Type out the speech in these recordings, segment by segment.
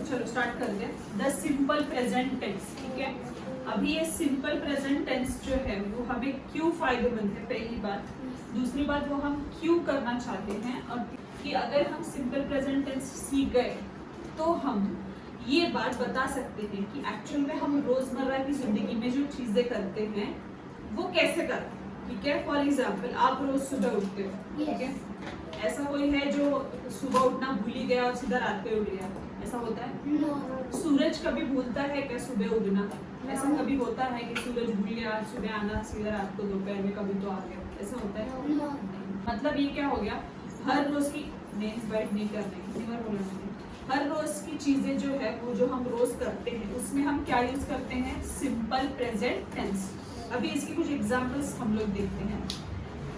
चलो स्टार्ट करते हैं। द सिंपल प्रेजेंट टेंस, ठीक है। अभी ये सिंपल प्रेजेंट टेंस जो है वो हमें क्यों फायदेमंद है, पहली बात। दूसरी बात, वो हम क्यों करना चाहते हैं, और कि अगर हम सिंपल प्रेजेंट टेंस सीख गए तो हम ये बात बता सकते हैं कि एक्चुअल में हम रोजमर्रा की जिंदगी में जो चीजें करते हैं वो कैसे करते हैं, ठीक है। फॉर एग्जाम्पल, आप रोज सुबह उठते हो, ठीक है। ऐसा कोई है जो सुबह उठना भूल ही गया और सीधा रात को उठ गया? ऐसा होता है? सूरज कभी भूलता है क्या सुबह उठना? ऐसा कभी होता है कि सूरज भूल गया सुबह आना, सीधा रात को दोपहर में कभी तो आ गया? ऐसा होता है? मतलब ये क्या हो गया, हर रोज की बाइट नहीं करनी, हर रोज की चीजें जो है वो जो हम रोज करते हैं उसमें हम क्या यूज करते हैं, सिंपल प्रेजेंट टेंस। अभी इसके कुछ एग्जांपल्स हम लोग देखते हैं।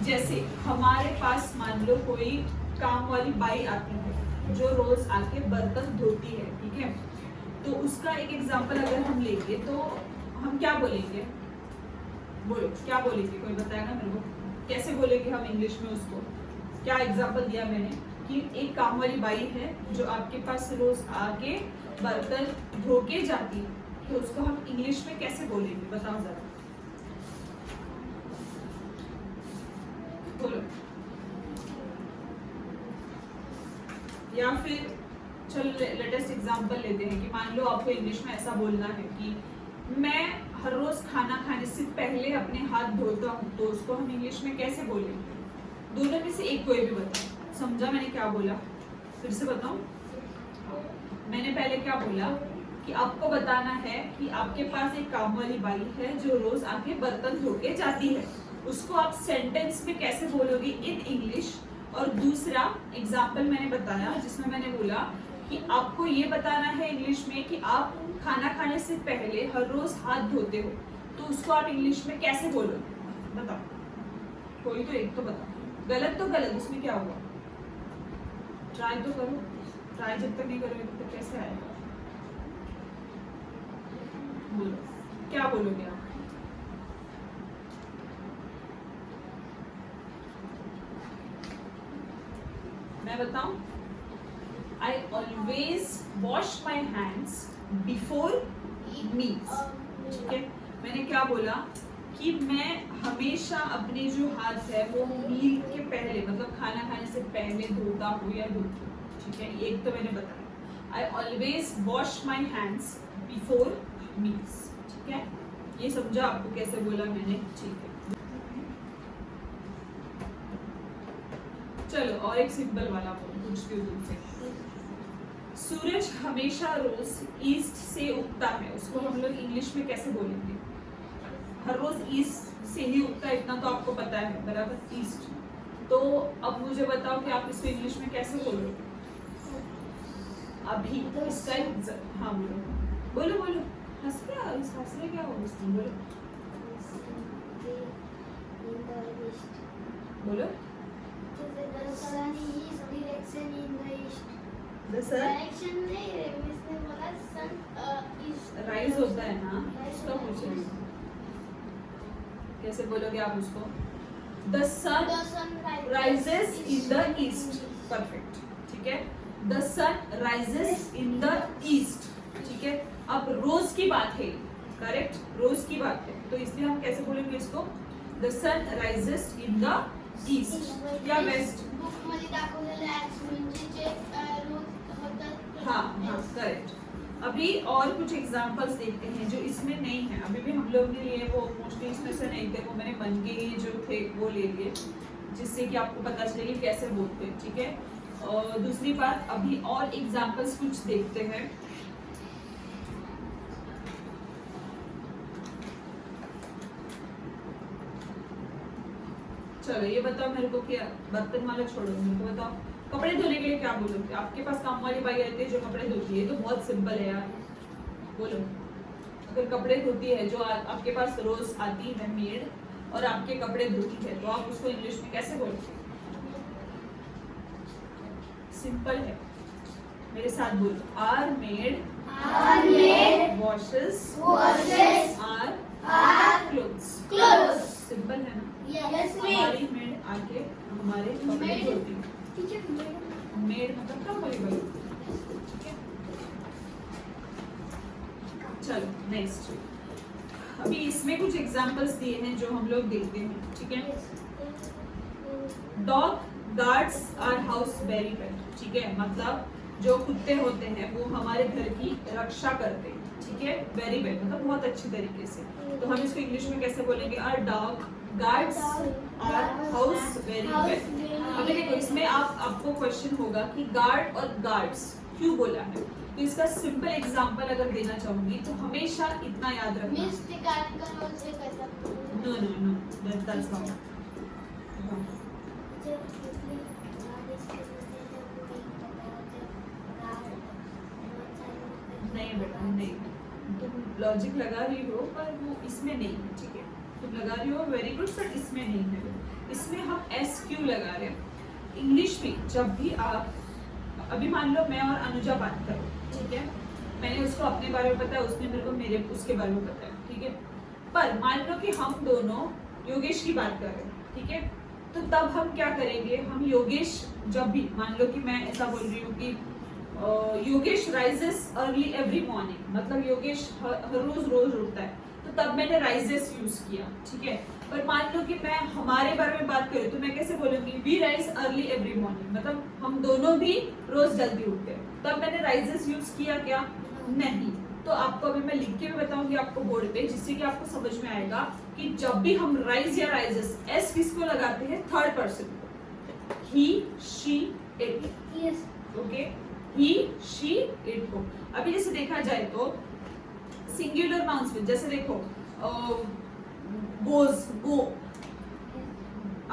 जैसे हमारे पास मान लो कोई काम वाली बाई आती है जो रोज आके बर्तन धोती है, ठीक है। तो उसका एक एग्जांपल अगर हम लेंगे तो हम क्या बोलेंगे, बोलो क्या बोलेंगे, कोई बताएगा मेरे को? कैसे बोलेंगे हम इंग्लिश में उसको? क्या एग्जांपल दिया मैंने कि एक काम वाली बाई है जो आपके पास रोज आके बर्तन धो के जाती है, तो उसको हम इंग्लिश में कैसे बोलेंगे, बताओ जरा, बोलो। या फिर चलो लेटेस्ट एग्जांपल लेते हैं कि मान लो आपको इंग्लिश में ऐसा बोलना है कि मैं हर रोज खाना खाने से पहले अपने हाथ धोता हूँ, तो उसको हम इंग्लिश में कैसे बोलेंगे? दोनों में से एक कोई भी बताओ। समझा मैंने क्या बोला? फिर से बताऊं? मैंने पहले क्या बोला कि आपको बताना है कि आपके पास एक काम वाली बाई है जो रोज आके बर्तन धो के जाती है, उसको आप सेंटेंस में कैसे बोलोगे इन इंग्लिश। और दूसरा एग्जाम्पल मैंने बताया जिसमें मैंने बोला कि आपको ये बताना है इंग्लिश में कि आप खाना खाने से पहले हर रोज हाथ धोते हो, तो उसको आप इंग्लिश में कैसे बोलोगे, बताओ। कोई तो एक तो बताओ, गलत तो गलत, उसमें क्या हुआ? ट्राई तो करो, ट्राई जब तक नहीं करोगे तब तक कैसे आएगा? बोलो क्या बोलोगे आप? मैं बताऊं? I always wash my hands before meals, ठीक है। मैंने क्या बोला कि मैं हमेशा अपने जो हाथ है वो मील के पहले, मतलब खाना खाने से पहले धोता हूँ या धोती हूँ, ठीक है। एक तो मैंने बताया, I always wash my hands before meals, ठीक है। ये समझा आपको कैसे बोला मैंने? ठीक है, चलो और एक सिंपल वाला पूछती हूँ तुमसे। सूरज हमेशा रोज ईस्ट से उगता है, उसको हम लोग इंग्लिश में कैसे बोलेंगे? हर रोज ईस्ट से ही उगता है, इतना तो आपको पता है, बराबर, ईस्ट। तो अब मुझे बताओ कि आप इसको इंग्लिश में कैसे बोलोगे? अभी इसका हाँ बोलो बोलो बोलो, हंस रहे क्या हो इसमें, बोलो बोलो। राइज होता है ना, उसका पूछ रही हूँ, कैसे बोलोगे आप उसको? The sun rises in the east, perfect, ठीक है। The sun rises in the east, ठीक है। अब रोज की बात है, करेक्ट, रोज की बात है, तो इसलिए हम कैसे बोलेंगे इसको? The sun rises in the east या वेस्ट? हाँ हाँ करेक्ट। अभी और कुछ एग्जांपल्स देखते हैं जो इसमें नहीं है, अभी भी हम लोग ने लिए, वो मोस्टली इसमें से नहीं थे, वो मैंने मन के ही जो थे वो ले लिए, जिससे कि आपको पता चले कि कैसे बोलते हैं, ठीक है। और दूसरी बात, अभी और एग्जांपल्स कुछ देखते हैं। चलो ये बताओ मेरे को, क्या बर्तन वाला छोड़ो, मेरे को बताओ कपड़े धोने के लिए क्या बोलोगे? आपके पास काम वाली बाई रहती है जो कपड़े धोती है, तो बहुत सिंपल है यार, बोलो। अगर कपड़े धोती है जो आपके पास रोज आती है मेड और आपके कपड़े धोती है, तो आप उसको इंग्लिश में कैसे बोलोगे? सिंपल है, मेरे साथ बोलो, our maid washes our clothes. Simple है ना? हमारी मेड आके हमारे कपड़े धोती है, मेड मतलब काम वाली बाई, ठीक है। चलो नेक्स्ट, अभी इसमें कुछ एग्जांपल्स दिए हैं जो हम लोग देखते हैं, ठीक है। Dog guards our house very well, ठीक है, मतलब जो कुत्ते होते हैं वो हमारे घर की रक्षा करते हैं, ठीक है, वेरी वेल मतलब बहुत अच्छी तरीके से। तो हम इसको इंग्लिश में कैसे बोलेंगे, our dog guards our house very well. अभी देखो इसमें आपको क्वेश्चन होगा कि गार्ड और गार्ड्स क्यों बोला है, तो इसका सिंपल एग्जांपल अगर देना चाहूंगी तो हमेशा इतना याद रखना, no no no that's not, नहीं बेटा नहीं, तुम लॉजिक लगा रही हो पर वो इसमें नहीं है, ठीक है, तुम लगा रही हो वेरी गुड, बट इसमें नहीं है। इसमें हम एस क्यू लगा रहे हैं। इंग्लिश में जब भी आप, अभी मान लो मैं और अनुजा बात करो, ठीक है, मैंने उसको अपने बारे में बताया, उसने मेरे को मेरे उसके बारे में बताया, ठीक है, पर मान लो कि हम दोनों योगेश की बात कर रहे हैं, ठीक है, तो तब हम क्या करेंगे, हम योगेश जब भी मान लो कि मैं ऐसा बोल रही हूँ कि Yogesh rises early every morning, मतलब योगेश हर रोज उठता है, तो तब मैंने राइजेस यूज किया, ठीक है। पर मान लो कि मैं हमारे बारे में बात करूँ तो मैं कैसे बोलूंगी, we rise early every morning, मतलब हम दोनों भी रोज जल्दी उठते हैं, तब मैंने राइजेस यूज किया क्या, नहीं। तो आपको अभी मैं लिख के भी बताऊंगी आपको बोर्ड पे, जिससे कि आपको समझ में आएगा कि जब भी हम राइज या राइजेस, एस किसको लगाते हैं, थर्ड पर्सन को, he she it, okay, he she it को। अभी जैसे देखा जाए तो सिंगुलर नाउन्स में जैसे देखो गोज गो,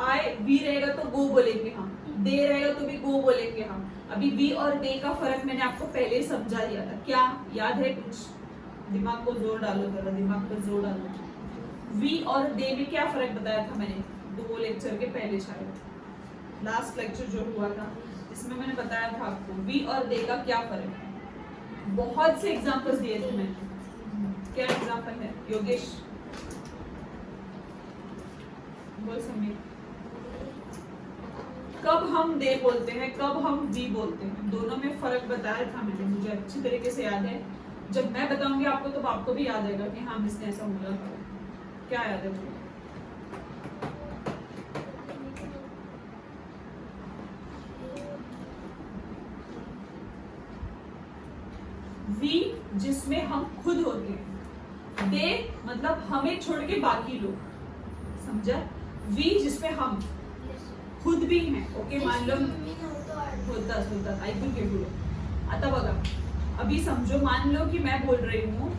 आई वी रहेगा तो गो बोलेंगे हम, दे रहेगा तो भी गो बोलेंगे हम। अभी वी और दे का फर्क मैंने आपको पहले ही समझा दिया था, क्या याद है कुछ, दिमाग को जोर डालो, जरा दिमाग पर जोर डालो। वी और दे में क्या फर्क बताया था मैंने 2 लेक्चर के पहले, शायद लास्ट लेक्चर जो हुआ था इसमें मैंने बताया था आपको वी और दे का क्या फर्क है। बहुत से एग्जांपल्स दिए थे मैंने, क्या एग्जांपल है योगेश, बोल समीर, कब हम दे बोलते हैं, कब हम वी बोलते हैं, दोनों में फर्क बताया था मैंने, मुझे अच्छी तरीके से याद है। जब मैं बताऊंगी आपको तो आपको भी याद आएगा कि हाँ इसने ऐसा बोला था। क्या याद है मुझे, वी जिसमें हम खुद होते हैं, दे मतलब हमें छोड़ के बाकी लोग, समझा, वी जिसमें हम खुद भी हैं, ओके, मान लो होता ऐकून घे पुढे। आता बघा, अभी समझो, मान लो कि मैं बोल रही हूँ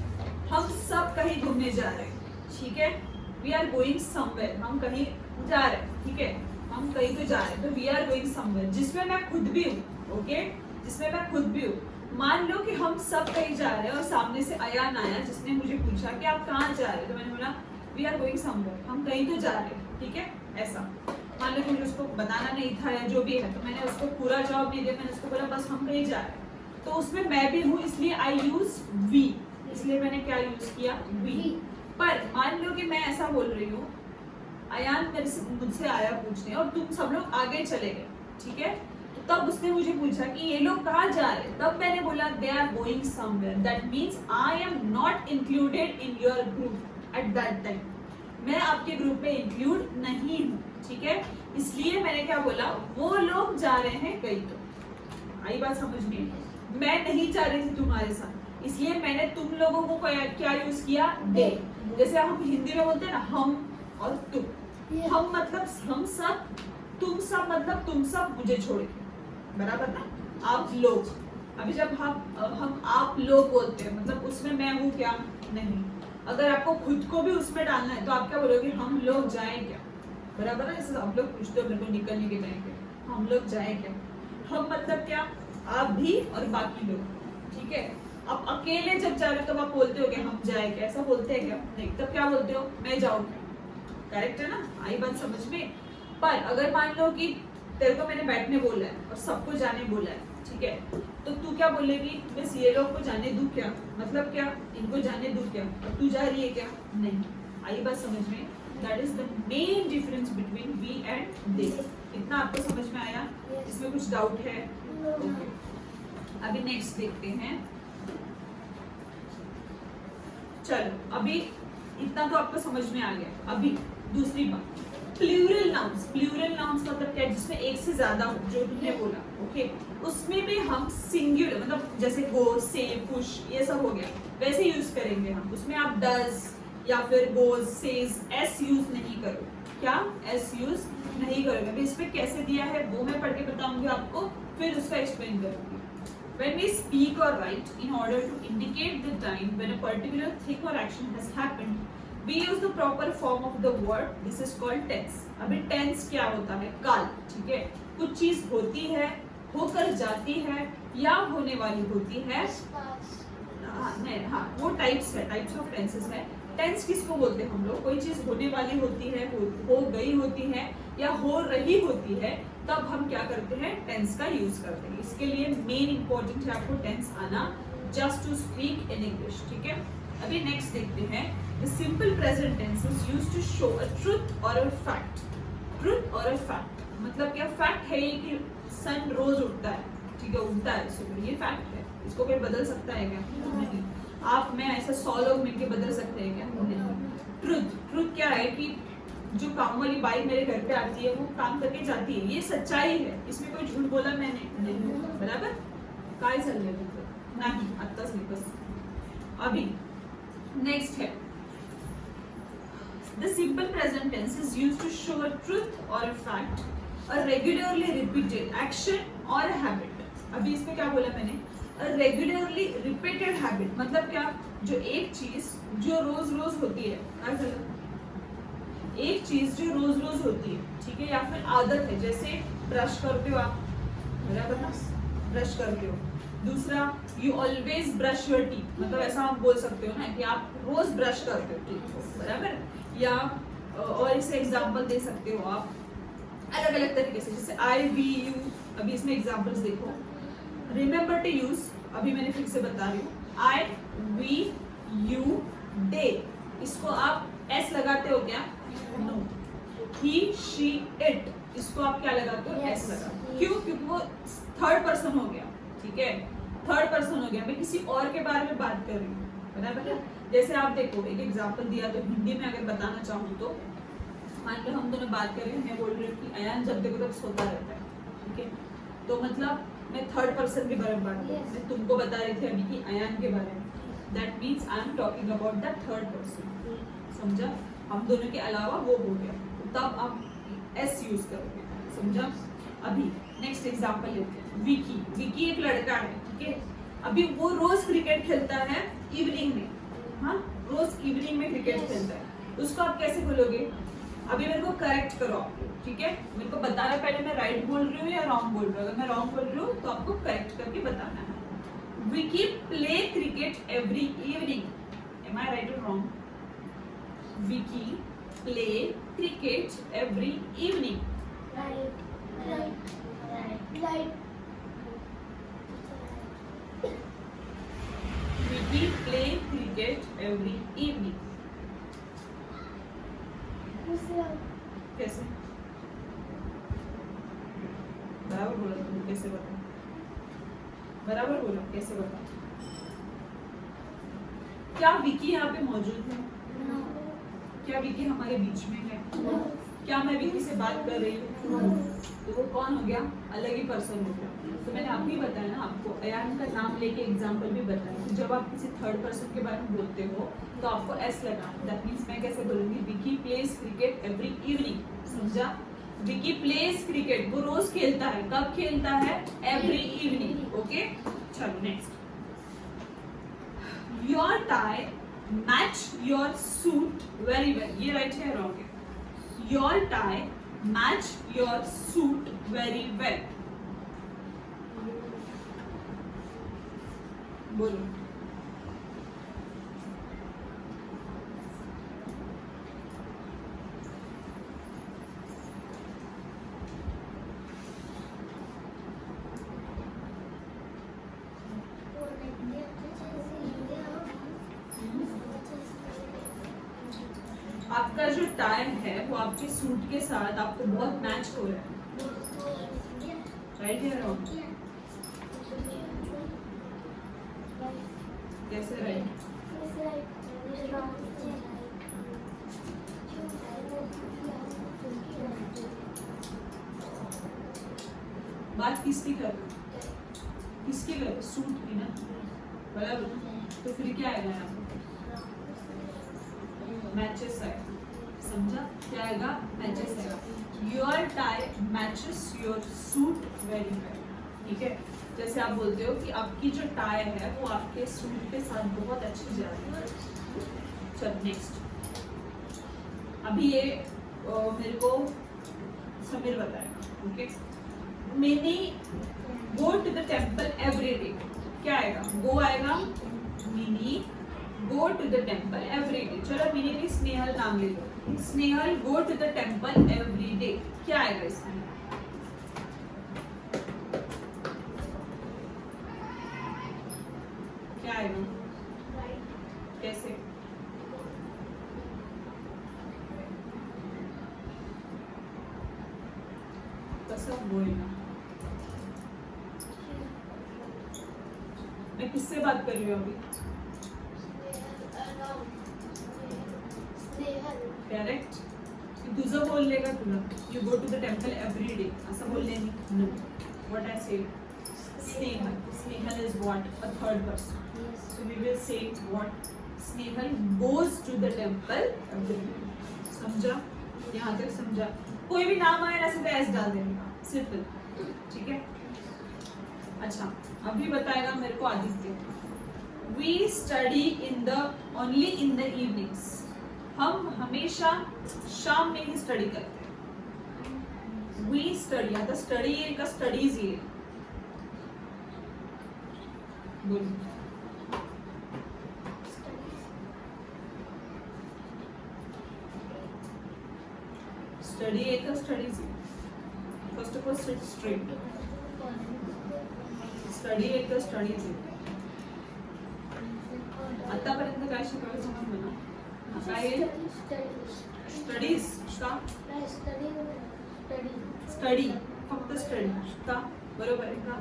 हम सब कहीं घूमने जा रहे हैं, ठीक है, वी आर गोइंग समवेयर, हम कहीं जा रहे हैं, ठीक है, हम कहीं तो जा रहे हैं, तो वी आर गोइंग समवेयर, जिसमें मैं खुद भी हूँ, ओके, जिसमें मैं खुद भी हूँ। मान लो कि हम सब कहीं जा रहे हैं और सामने से अयान आया जिसने मुझे पूछा कि आप कहाँ जा रहे हैं, तो मैंने बोला वी आर गोइंग समवेयर, हम कहीं तो जा रहे हैं, ठीक है, ऐसा। मान लो कि मुझे उसको बताना नहीं था या जो भी है, तो मैंने उसको पूरा जवाब नहीं दिया, मैंने उसको बोला बस हम कहीं जा रहे हैं, तो उसमें मैं भी हूँ, इसलिए आई यूज वी, इसलिए मैंने क्या यूज किया, वी। पर मान लो कि मैं ऐसा बोल रही हूँ, अयान मेरे से मुझसे आया पूछने और तुम सब लोग आगे चले गए, ठीक है, तो तब उसने मुझे पूछा कि ये लोग कहाँ जा रहे हैं, तब मैंने बोला they are going somewhere, that means I am not included in your group at that time, मैं आपके ग्रुप में इंक्लूड नहीं हूँ, ठीक है, इसलिए मैंने क्या बोला, वो लोग जा रहे हैं कहीं तो। आई बात समझ में, मैं नहीं जा रही थी तुम्हारे साथ, इसलिए मैंने तुम लोगों को क्या यूज किया, दे। जैसे हम हिंदी में बोलते हैं ना, हम और तुम, हम मतलब हम सब, तुम सब मतलब तुम सब मुझे छोड़ के, बराबर ना, आप लोग। अभी जब हम आप लोग बोलते हैं, मतलब उसमें मैं हूँ क्या, नहीं। अगर आपको खुद को भी उसमें डालना है तो आप क्या बोलोगे, हम लोग जाएं क्या, बराबर ना, जैसे आप लोग पूछते हो मेरे को निकलने के टाइम पे, हम लोग जाएं क्या, हम मतलब क्या, आप भी और बाकी लोग, ठीक है। अब अकेले जब जा रहे हो तब आप बोलते हो कि हम जाए क्या, ऐसा बोलते हैं क्या, नहीं, तब क्या बोलते हो, मैं जाऊँ क्या, करेक्ट है ना, आई बात समझ में। पर अगर मान लो कि तेरे को मैंने बैठने बोला है और सबको जाने बोला है, ठीक है, तो तू क्या बोलेगी, बस ये लोग को जाने दूं क्या, मतलब क्या, इनको जाने दूं क्या, और तू जा रही है क्या, नहीं। आई बात समझ में, that is the main difference between we and they. इतना आपको समझ में आया, इसमें कुछ डाउट है, ओके। अभी नेक्स्ट देखते हैं, चलो अभी इतना तो आपको समझ में आ गया। अभी दूसरी बात, प्लूरल नाउन्स मतलब क्या है, जिसमें एक से ज्यादा हो, जो तुमने बोला ओके, उसमें भी हम सिंगुलर मतलब जैसे गो, से, पुश ये सब हो गया वैसे यूज करेंगे हम। उसमें आप डज या फिर गोज, सेज, एस यूज नहीं करो। क्या एस यूज नहीं करोगे। अभी इस पे कैसे दिया है वो मैं पढ़ के बताऊंगी आपको, फिर उसका एक्सप्लेन करूंगी। When we speak or write in order to indicate the time when a particular thing or action has happened, we use the proper form of the word. This is called tense. अभी tense क्या होता है? काल, ठीक है। कुछ चीज होती है, होकर जाती है या होने वाली होती है। हाँ, वो टाइप्स है, टाइप्स ऑफ टेंसेस है। टेंस किसको बोलते हैं हम लोग? कोई चीज होने वाली होती है, हो गई होती है या हो रही होती है, तब हम क्या करते हैं? टेंस का यूज करते हैं। इसके लिए मेन इंपॉर्टेंट है आपको टेंस आना, just to speak in English, ठीक है। अभी नेक्स्ट देखते हैं, the simple present tense is used to show a truth or a fact. Truth or a fact मतलब क्या? फैक्ट है ये कि सन रोज उठता है, ठीक है, उगता है सुबह, ये फैक्ट है। इसको कोई बदल सकता है क्या? नहीं। आप मैं ऐसे 100 लोग मिलके बदल सकते हैं क्या? नहीं। ट्रुथ क्या है कि जो काम वाली बाई मेरे घर पे आती है वो काम करके जाती है, ये सच्चाई है, इसमें कोई झूठ बोला मैंने नहीं, बराबर? काय चाललंय तुझं? नाही, आत्ताच नाही, बस। अभी नेक्स्ट है, the simple present tense is used to show a truth or a fact, a regularly repeated action or a habit। अभी इसमें क्या बोला मैंने? a regularly repeated habit मतलब क्या? जो एक चीज जो रोज रोज होती है, एक चीज जो रोज रोज होती है, ठीक है, या फिर आदत है, जैसे ब्रश करते हो आप, बराबर ना? ब्रश करते हो। दूसरा, you always brush your teeth, मतलब ऐसा आप बोल सकते हो ना कि आप रोज ब्रश करते हो टीथ को, बराबर? या और इसे एग्जांपल दे सकते हो आप अलग अलग तरीके से, जैसे आई, वी, यू। अभी इसमें एग्जांपल्स देखो, रिमेंबर टू यूज, अभी मैंने फिर से बता रही हूँ, आई, वी, यू, दे, इसको आप एस लगाते हो क्या? नो। ही, शी, इट, इसको आप क्या लगाते हो? एस लगाते हो। क्यों? क्योंकि वो थर्ड पर्सन हो गया, ठीक है, थर्ड पर्सन हो गया। मैं किसी और के बारे में बात कर रही हूँ, बराबर है? जैसे आप देखो, एक एग्जांपल दिया तो हिंदी में अगर बताना चाहूँ तो, मान लो हम दोनों बात कर रहे हैं, मैं बोल रही हूँ कि अयान जब देखो तब सोता रहता है, ठीक है, तो मतलब मैं थर्ड पर्सन के बारे में बात कर रही हूँ। मैं तुमको बता रही थी अभी कि अयान के बारे में, that means I am talking about the third person, समझा? हम दोनों के अलावा वो हो गया, तब आप एस यूज करोगे, समझा? अभी नेक्स्ट एग्जांपल लेते हैं, विकी। विकी एक लड़का है, ठीक है, अभी वो रोज क्रिकेट खेलता है इवनिंग में, हाँ, रोज इवनिंग में क्रिकेट खेलता है। उसको आप कैसे बोलोगे? अभी मेरे को करेक्ट करो आप, ठीक है, मेरे को बताना पहले मैं राइट बोल रही हूँ या रॉन्ग बोल रही हूँ। अगर मैं रॉन्ग बोल रही हूँ तो आपको करेक्ट करके बताना है। Vicky play cricket every evening, am I right और wrong? Vicky play cricket every evening, Right. Vicky play cricket every evening. कैसे? बराबर बोला तुमने, कैसे बता? बराबर बोला, कैसे बता? क्या विकी यहाँ पे मौजूद है? क्या विकी हमारे बीच में है? क्या मैं विकी से बात कर रही हूँ? तो वो कौन हो गया? अलग ही पर्सन हो गया। तो मैंने अभी बताया ना आपको, अयान का नाम लेके एग्जांपल भी बताया। तो जब आप किसी थर्ड पर्सन के बारे में बोलते हो तो आपको एस लगाना। दैट मीन्स मैं कैसे बोलूंगी? Vicky pledge cricket every evening, समझा? विकी प्लेज क्रिकेट, वो रोज खेलता है। कब खेलता है? Every evening, okay. चलो next, your tie match your suit very well, ये राइट है रॉन्ग है? Your tie match your suit very well, बोलो। आपका जो टाई है वो आपके सूट के साथ आपको बहुत मैच हो रहा है, राइट या रॉन्ग? कैसे राइट? बात किसकी कर रहे हो? किसकी कर रहे हो? सूट की ना, बराबर। तो फिर क्या आएगा यहाँ पे? मैचेस आएगा, समझा? क्या आएगा? मैचेस आएगा। Your tie matches your suit very well, ठीक है। जैसे आप बोलते हो कि आपकी जो टाई है वो आपके सूट के साथ बहुत अच्छी जा रही है। चल नेक्स्ट। अभी ये मेरे को समीर बताएगा, ओके। मैंने go to the temple every day, क्या आएगा? गो आएगा, Mini go to the temple every day. चलो मिनी भी स्नेहल नाम ले लो। Snehal go to the temple every day, क्या आएगा इसमें? क्या आएगा? कैसे? कसं बोलना? मैं किससे बात कर रही हूँ अभी? करेक्ट। तुझं बोलले का तुला? You go to the temple every day असं बोलले मी? No. What I say? Snehal. Snehal is what? A third person. So we will say what? Snehal goes to the temple every day. समझा? यहाँ तक समझा? कोई भी नाम आए ना सीधे एस डाल देने, सिंपल, ठीक है। अच्छा, अभी बताएगा मेरे को Aditya. We study in the only in the evenings. हम हमेशा शाम में ही स्टडी करते हैं। We study, आता स्टडी का स्टडीज ये बोलो। स्टडी एक studies first of all seat straight. Study एक स्टडीज आतापर्यंत काय शिकवलं समज मला? काय स्टडीज का? स्टडी, फक्त स्टडी का? बरोबर आहे का?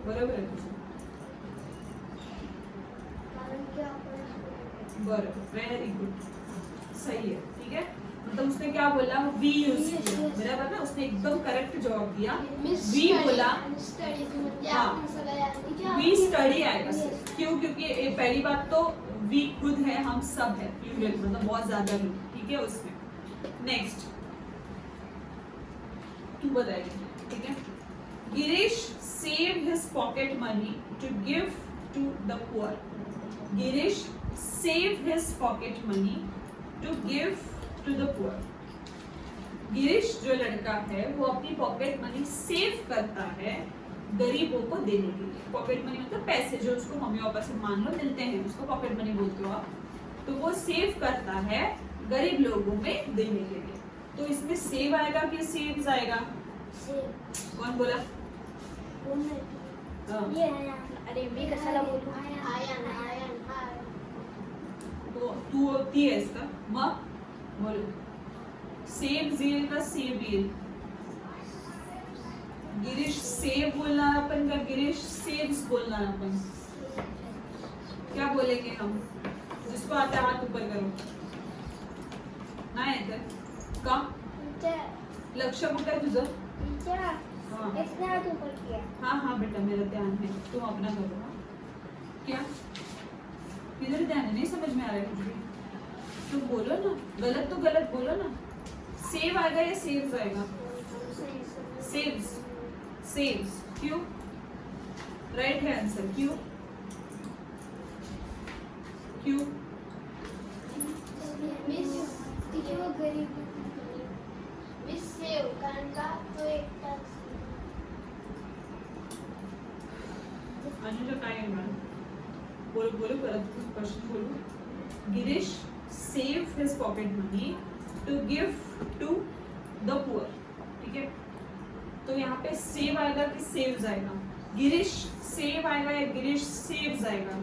बरोबर आहे तुझं? बरं, वेरी गुड, सही है, ठीक है। मतलब उसने क्या बोला? वी यूज किया, बराबर ना? उसने एकदम करेक्ट जवाब दिया। वी बोला, हाँ, वी स्टडी आएगा। क्यों? क्योंकि ये पहली बात तो वी खुद है, हम सब है, प्लूरल, मतलब बहुत ज्यादा लोग, ठीक है। उसमें नेक्स्ट तू बताएगी, ठीक है। Girish save his pocket money to give to the poor. Girish save his pocket money to give to the poor. Girish जो लड़का है वो अपनी पॉकेट मनी सेव करता है गरीबों को देने के लिए। पॉकेट मनी मतलब पैसे जो उसको मम्मी पापा से मान लो मिलते हैं, उसको पॉकेट मनी बोलते हो आप। तो वो सेव करता है गरीब लोगों में देने के लिए। तो इसमें सेव आएगा कि सेव्स आएगा? कौन बोला? अरे मी कशाला बोलू? तो तू होती है इसका मग बोलो। सेव येईल का सेव येईल? गिरीश सेव बोलना अपन का गिरीश सेव्स बोलना अपन? क्या बोलेंगे हम? जिसको आता है हाथ ऊपर करो। नाही येत का? लक्ष कुठे आहे तुझं? हाँ हाँ बेटा, मेरा ध्यान है, तुम अपना करो। हाँ क्या किधर ध्यान है? नहीं समझ में आ रहा है कुछ भी? तुम बोलो ना, गलत तो गलत बोलो ना। सेव आएगा या सेव्स आएगा? सेव्स। सेव्स क्यों? राइट है आंसर। क्यों? क्यों? अनुजा काय आहे मॅडम? बोलो बोलो, परत क्वेश्चन बोलो। Girish save his pocket money to give to the poor, ठीक है। तो यहाँ पे सेव आएगा कि सेव्स आएगा? गिरीश सेव आएगा या गिरीश सेव्स आएगा?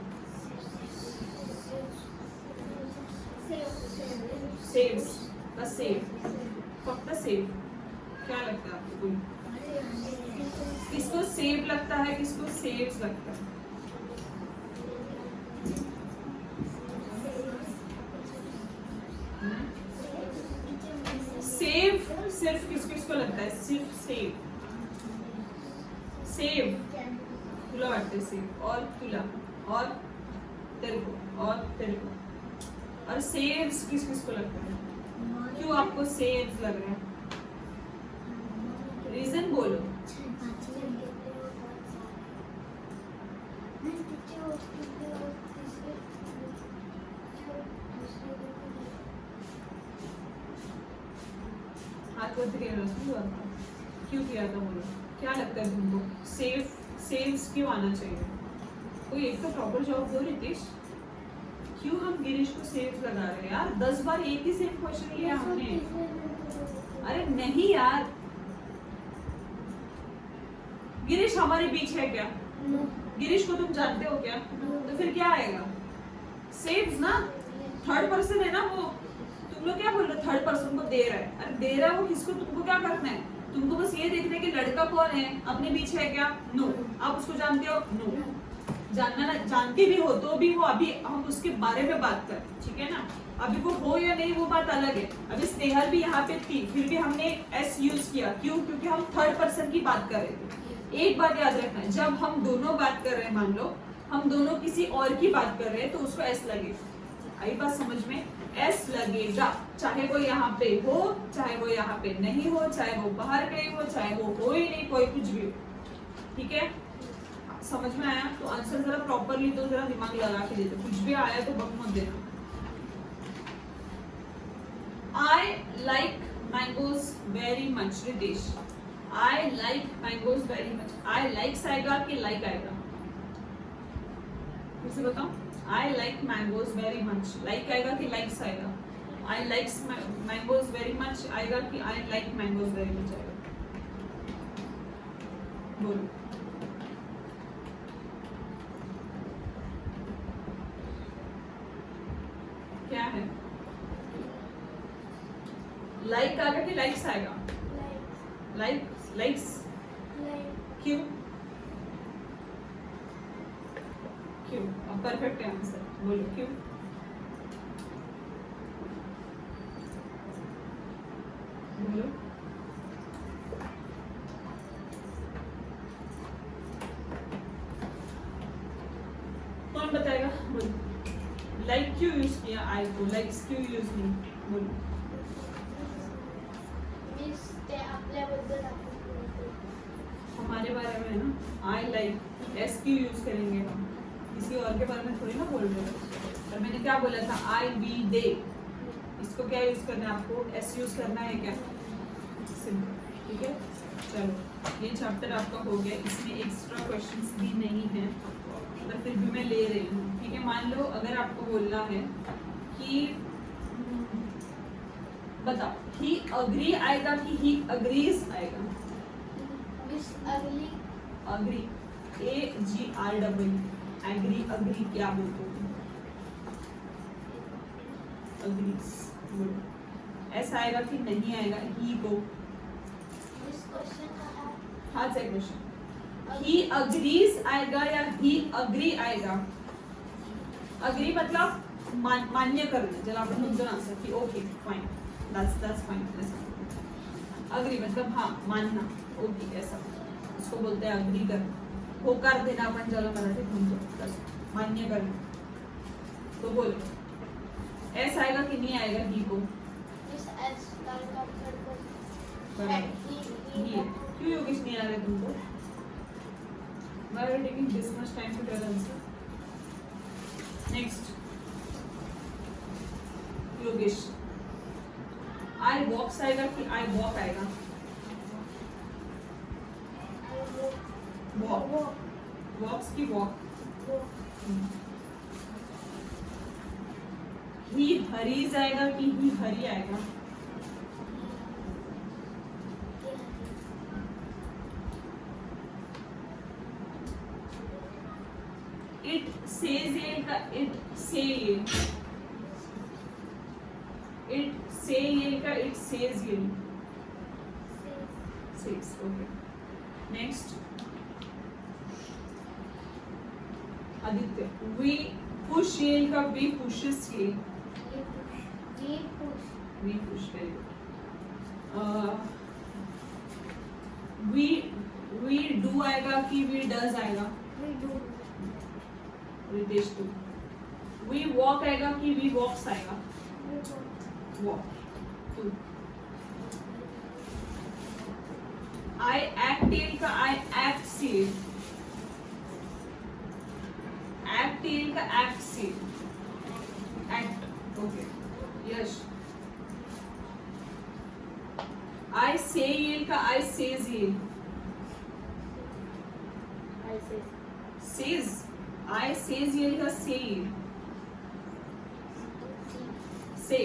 सेव्स का सेव, फक्त सेव। क्या लगता है आपको? किसको सेव लगता है, किसको सेव्स लगता है? सिर्फ किसको किसको लगता है? सिर्फ सेव, सेव तुला वाटते सेव, और तुला, और तेरे को, और तेरे को, और सेव्स किस किसको लगता है? क्यों आपको सेव्स लग रहा है? रीजन बोलो। हाथ बंद किया था, क्यों किया था बोलो? क्या लगता है तुमको? सेव्स क्यों आना चाहिए? कोई एक तो प्रॉपर जवाब दो रितेश। क्यों हम गिरीश को सेव्स लगा रहे हैं यार? 10 बार एक ही सेम क्वेश्चन लिया हमने। अरे नहीं यार, गिरीश हमारे बीच है क्या? गिरीश को तुम जानते हो क्या? तो फिर क्या आएगा? सेव्स ना, थर्ड पर्सन है ना वो। तुम लोग क्या बोल रहे हो? थर्ड पर्सन को दे रहा है। अरे दे रहा है वो किसको? तुमको क्या करना है? तुमको बस ये देखना है कि लड़का कौन है, अपने बीच है क्या? नो। आप उसको जानते हो? नो। जानना ना, जानते भी हो तो भी वो अभी हम उसके बारे में बात कर, ठीक है ना? अभी वो हो या नहीं वो बात अलग है। अभी स्नेहल भी यहाँ पे थी, फिर भी हमने एस यूज किया। क्यों? क्योंकि हम थर्ड पर्सन की बात कर रहे थे। एक बात याद रखना है, जब हम दोनों बात कर रहे हैं, मान लो हम दोनों किसी और की बात कर रहे हैं, तो उसको एस लगेगा। आई बात समझ में? एस लगेगा, चाहे वो यहाँ पे हो, चाहे वो यहाँ पे नहीं हो, चाहे वो बाहर गई हो, चाहे वो हो ही नहीं, कोई कुछ भी हो, ठीक है? समझ में आया? तो आंसर जरा प्रॉपरली दो, जरा दिमाग लगा के दे दो। कुछ भी आया तो बक मत देना। I like mangoes very much, Ritesh. I like mangoes very much. I likes आएगा कि like आएगा? फिर से बताओ। I like mangoes very much. Like आएगा कि likes आएगा? I likes mangoes very much आएगा कि I like mangoes very much आएगा? बोलो। क्या है? लाइक आएगा कि लाइक्स आएगा? लाइक्स। क्यों? क्यों? अब परफेक्ट है आंसर, बोलो क्यों? बोलो। कौन बताएगा? बोलो। लाइक क्यों यूज किया? आई को लाइक्स क्यों यूज नहीं? बोलो। हमारे बारे में ना, आई लाइक एस क्यों यूज करेंगे हम? किसी और के बारे में थोड़ी ना बोल रहे हो। और मैंने क्या बोला था? आई वी दे। इसको क्या यूज करना है आपको? एस यूज करना है क्या? सिंपल, ठीक है? चलो ये चैप्टर आपका हो गया। इसमें एक्स्ट्रा क्वेश्चंस भी नहीं है, पर फिर भी मैं ले रही हूँ, ठीक है? मान लो अगर आपको बोलना है कि बताओ, ही अग्री आएगा कि ही अग्रीज आएगा? Agree, AGREE, agree. अग्री क्या बोलते हो? अग्रीज। ऐसा आएगा कि नहीं आएगा? ही को हाथ से क्वेश्चन, ही अग्रीज आएगा या ही अग्री आएगा? अग्री मतलब मान्य करना, चलो आपण म्हणतो ना असं की okay fine, that's fine. Agree मतलब हाँ मानना, ओके, ऐसा उसको बोलते हैं अग्री करना, होकार देना आपण ज्याला मराठीत म्हणतो, मान्य करना। तो बोलो एस आएगा कि नहीं आएगा? ही को क्यों योगेश नहीं आ रहे तुमको? Why are you taking this much time to tell answer? Next, Yogesh, I walks आएगा कि I walk आएगा? Walk, walks की walk? He hurries आएगा कि he hurry आएगा? It says ये का it say ये, it say ये का it says ये, says, okay. Next, Aditya, we push ये का we pushes ये, we push, very good. We do आएगा कि वी डज आएगा? We do. Ritesh too. We walk आएगा कि वी वॉक्स आएगा? We walk. Walk too. I act tell का I act seal, act tell का act seal, act. Okay Yash. I say yell का I says yell, I say. Says. I says yell का say L, से।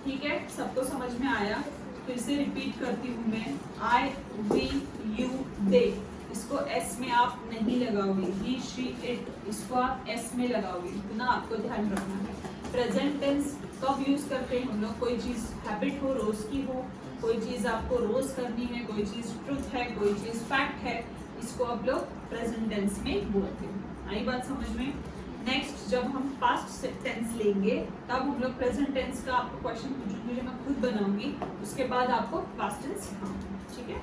ठीक है, सबको समझ में आया? फिर से रिपीट करती हूँ मैं। आई, वी, यू, दे, इसको एस में आप नहीं लगाओगे। ही, शी, इट, इसको आप एस में लगाओगे। इतना आपको ध्यान रखना है। प्रेजेंट टेंस कब यूज करते हैं हम लोग? कोई चीज हैबिट हो, रोज की हो, कोई चीज आपको रोज करनी है, कोई चीज ट्रुथ है, कोई चीज फैक्ट है, इसको आप लोग प्रेजेंट टेंस में बोलते हैं। आई बात समझ में? नेक्स्ट जब हम पास्ट टेंस लेंगे तब हम लोग प्रेजेंट टेंस का आपको क्वेश्चन पूछूंगी, जो मैं खुद बनाऊंगी, उसके बाद आपको पास्ट टेंस सिखाऊंगी। ठीक है?